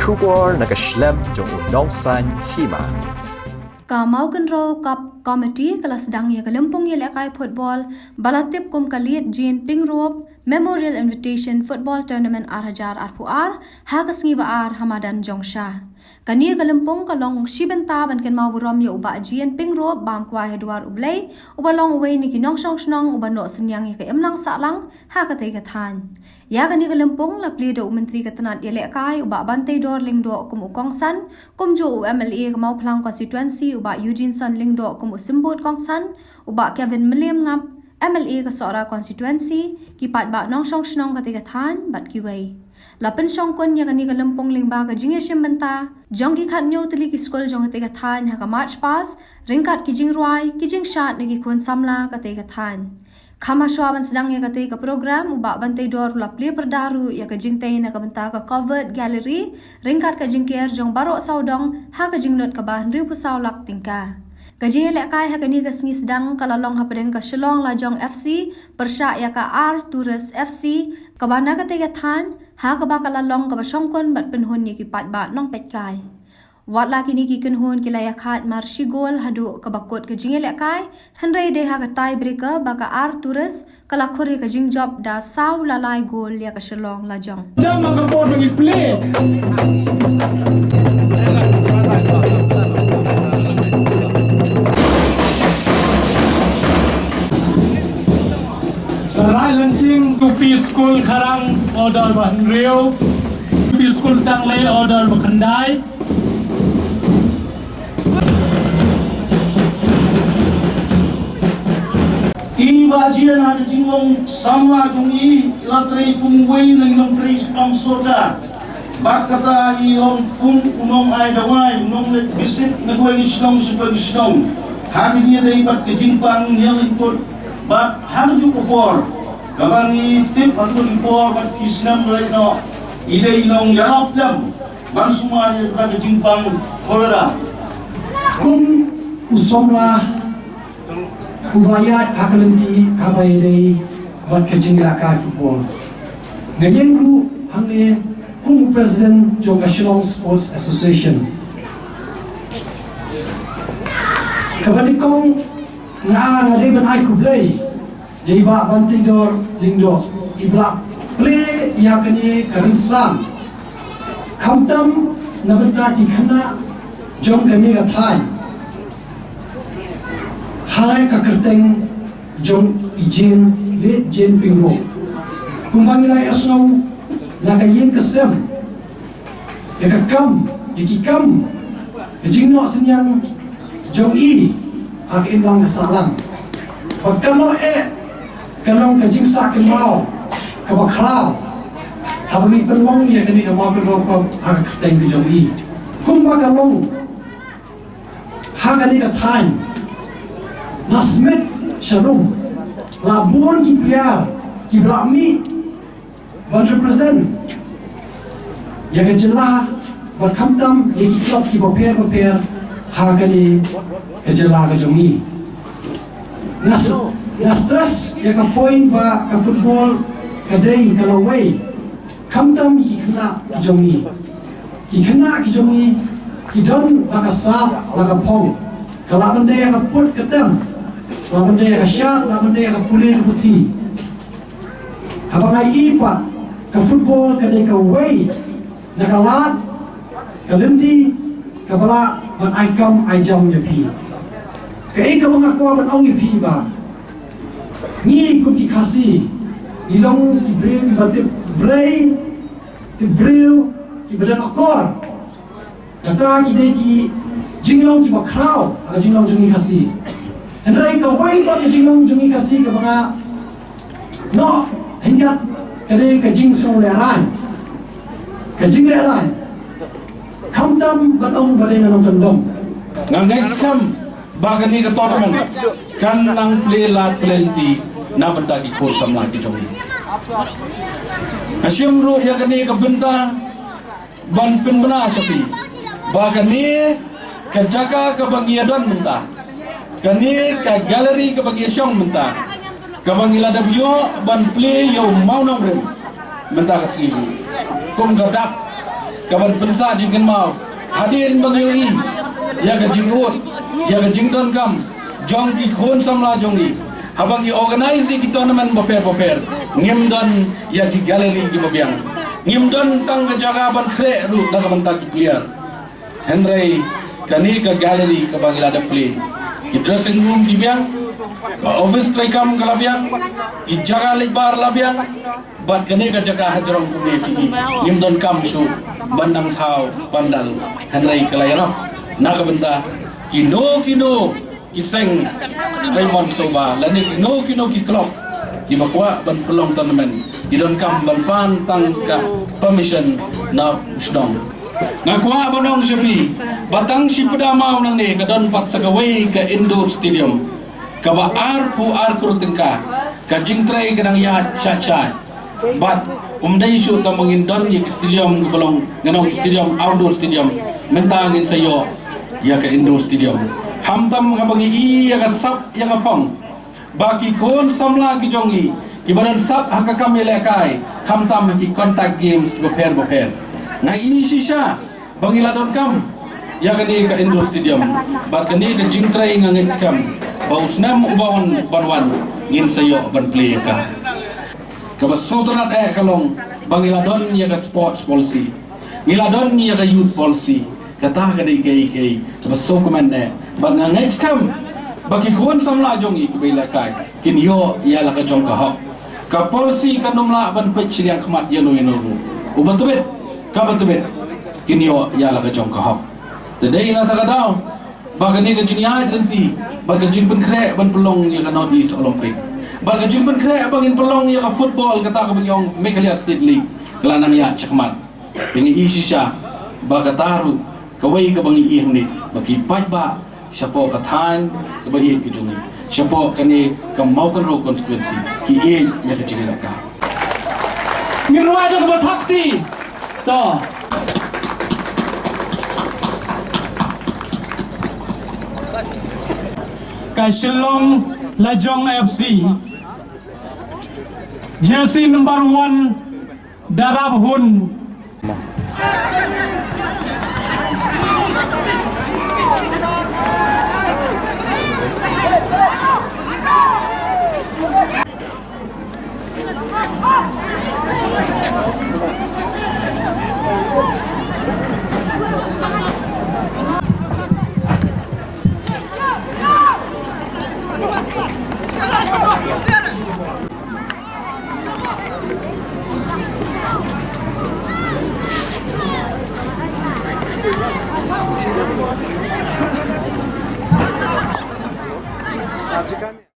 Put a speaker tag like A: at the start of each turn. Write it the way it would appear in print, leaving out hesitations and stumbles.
A: Shubor nakaslem jong unong san hima.
B: Kamau kenro kap komiti kelas sedang ya kelempung ya lekai football balatip kum kalit Jin Pingrop Memorial Invitation Football Tournament Arhajar Arpuar hakas ngibaar Hamadan Jongsha. Kania kelempung kalong shibenta ban ken mau burom ya uba Jin Pingrop bam kwa Edward Ublay ubalong way ni kinong song snong ubano senyang ya ke emlang salang hakatai kathan. Ya kania kelempung la pli do menteri ketenat ya lekai uba bantai dor ling do kum ukong san kum jo MLA ke mau plang constituency uba Eugene Son Lingdo kum usimbut kongsan uba Kevin William ngap MLA ke Sora constituency kipat ba nong song snong ketika than bat kiwei lapen song kun ya kani kelempong lingba ke jinge shembenta jong ki khat nyo teli ki skol jong ketika than ha ka march pass ringkat ki jing ruai ki jing shat negi kun samla ketika than Kama swaban sedang ya kata ke program ubak bantai dor la play perdaru ya ke jingtai na ke benta ke covered gallery ringkat ke jingkier jong barok saudong ha ke jinglot ke bahan ribu saulak tingka. Kajing lekai ha ke ni ke sengi sedang kalalong ha pedeng ke Shillong Lajong FC persyak ya ke R Tourist FC ke bana ke tiga than ha ke ba kalalong ke basongkon bat penhun ya ki pat ba nong petkai. Wat laki ni ki kenhun ki layak hat marshi gol hadu ke bakut ke jinge lekai henrei de ha ke tie breaker baka R Tourist kala khori ke jing job da saw lalai gol ya ke Shillong Lajong.
C: Jam ke bot ngi play. Rai lansing UP School Karang order Bahan Riau, UP School Tanglai order Bakandai. Bajian ada jinglong sama jungi latri pungwei nang tri kang sorga bakata ilong pung unong ay dawai unong let bisit nagwai isnong super isnong hagi niya dai bat kejimpang yang ikut bat hagi upor gabangi tip atau upor bat kisnam right no ile ilong yarap lam ban semua dia kejimpang kolera kum usomlah Kubayat hakalenti kabai dei buat kejing lakai football. Ngayon ru hangne kum president jong Shillong Sports Association. Kabalikong nga ban ai kublay. Yai ba bantidor lingdo ibla play yakani karinsan. Kamtam nabenta tikana jong kami gathai. Halai kakerteng jong Jin le Jin Pingrop kumbangilai asnau nagayin kesem ya kakam ya kikam ya jingno senyang jong I hak inlang kesalang pagkano kalong kajing sakin mau kabakrao habang penwang ya kani kamau penwang hak kerteng jong I kumbagalong hakani kathan Nasmet Sharum Labun ki piar ki blami ban represent ya ke jelah ban kamtam ya ki klub ki paper hagani ke jelah ke jongi nas stress ya ka point ba ka football ka day ka laway kamtam ki kena ki jongi ki don ba ka sa la ka pong kalau benda yang kaput ketem kalau benda yang syak, kalau benda yang kapulin putih abang ai ipa ke football ke deka way nakalat ke lemti ke bala ban ai kam ai jam je pi ke ai ka mengaku ban ong pi ba ni ku ki kasi ilong ki brain batip brain ti brew ki badan akor kata ki deki jinglong ki bakrao aga jinglong jungi kasi andrai ka wai ba jinglong jungi kasi ka mga no hingat kade ka jing so le ran ka jing le ran kamtam batong badena nong kandom
D: na next kam bagan ni ka tournament kan nang play la plenty na benda ki kon samla ki jungi asyum ru ya kani ka benta ban penbena sapi bagan ni kejaga kebagian mentah, kani ke galeri kebagian syong mentah, kebagian ada bio ban play yo mau nongren mentah ke seribu, kum gadak kawan pensa jingkan mau hadirin bagi UI ya ke jingkut ya ke jington kam jong ki khon samla jong ni habang i organize ki tournament boper ngim don ya di galeri ki bobiang ngim don tang ke jaga ban kre ru da ban tak player Henry kani ke galeri ke bangila ada play ki dressing room di biang office try kam kalabiang ki jaga lebar labiang bat kani ke jaga hajrong ku ni ngim don kam shu bandang thau pandal Henry kelayaro na ka benta kino kiseng Raymond Soba lani kino ki klop di makwa ban pelong tournament di don kam ban pan tang ka permission na usdong ngakwa bonong sepi batang si pedama nang ni ka don pat sagawai ka indoor stadium ka ba ar kurtingka ka jingtrai kadang ya chat bat umdai shoot ka mangindor ni stadium ka bolong nganong stadium outdoor stadium mentangin sayo ya ka indoor stadium hamtam ka bangi iya ka sap ya ka pong baki kon samla ki jongi ki badan sap hakakam yelekai hamtam ki contact games boper ngai ini sisa bangi ladon kam ya kani ka indoor stadium bat kani ka jingtrai ngangit kam bausnam ubawan banwan ngin sayo ban play ka kabasodrat kalong bangi ladon ya ka sports policy ngiladon ya ka youth policy kata ka dai kai baso komen but nga next come baki kon samla jongi kibila kai kin yo ya la ka jong ka hok ka policy ka numla ban pe chiliang khmat ya no ubatubet ka batubet kin yo ya la ka jong ka hok today na ta ka daw baka ni ka jinya jenti baka jin pen kre ban pelong ya ka North East Olympic baka jin pen kre bangin pelong ya ka football kata ka bang Meghalaya State League kelanang ya chakmat ini isisha baka taru kawai ka bangi ihang ni baki pajba siapa katan sebagai kejungi siapa kani kamaukan ro konstituensi ki e ya kecil laka ngirwa ada ke batakti to
E: ka Shillong Lajong FC jersey number 1 Darab Hun